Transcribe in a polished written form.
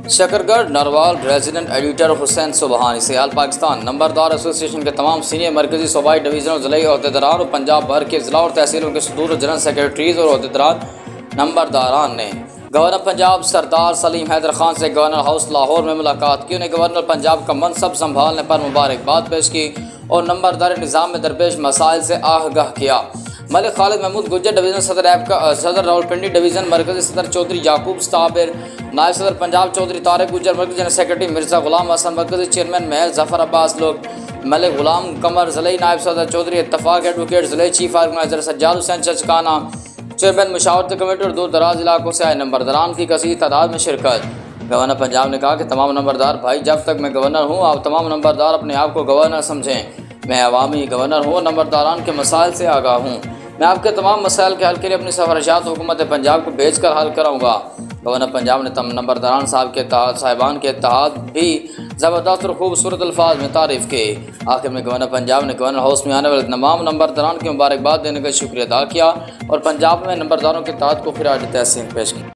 Shakargarh Narwal resident editor Hussain Subhani सियाल पाकिस्तान नंबरदार association के तमाम senior मरकजी सूबाई डिवीज़न और ज़िले अहदेदारान और पंजाब भर के ज़िला और तहसीलों के सदूर जनरल सेक्रेटरीज़ और अहदेदारान नंबरदारान ने गवर्नर पंजाब सरदार सलीम हैदर खान से गवर्नर हाउस लाहौर में मुलाकात की। उन्हें गवर्नर पंजाब का मनसब संभालने पर मुबारकबाद पेश की और नंबरदारी निज़ाम में दरपेश मसाइल से आगाह किया। मलिक खालिद महमूद गुज्जर डिवीज़न सदर रावलपिंडी डिवीज़न मरकजी सदर चौधरी याकूब साबिर, नायब सदर पंजाब चौधरी तारिक गुज्जर, मरकजी जनरल सेक्रेटरी मिर्ज़ा गुलाम हसन, मरकजी चेयरमैन महल जफ़र अब्बास लोग, मलिक गुलाम कमर, ज़िले नायब सदर चौधरी इत्तफाक एडवोकेट, ज़िले chief organizer Sajjad Hussain Chachkana, chairman मुशावरती कमेटी और दूर दराज इलाकों से आए नंबरदारान की कसीर तादाद में शिरकत। गवर्नर पंजाब ने कहा कि तमाम नंबरदार भाई, जब तक मैं गवर्नर हूँ आप तमाम नंबरदार अपने आप को गवर्नर समझें। मैं अवामी गवर्नर हूँ, नंबरदारान के मसाइल से आगाह हूँ। मैं आपके तमाम मसाइल के हल के लिए अपनी सिफारिशात हुकूमत पंजाब को भेज कर हल कराऊँगा। गवर्नर पंजाब ने नंबरदारान साहिबान के इत्तेहाद भी ज़बरदस्त और खूबसूरत अल्फाज में तारीफ़ की। आखिर में गवर्नर पंजाब ने गवर्नर हाउस में आने वाले तमाम नंबरदारान की मुबारकबाद देने का शुक्रिया अदा किया और पंजाब में नंबरदारों के इत्तेहाद को खिराज तहसीन पेश की।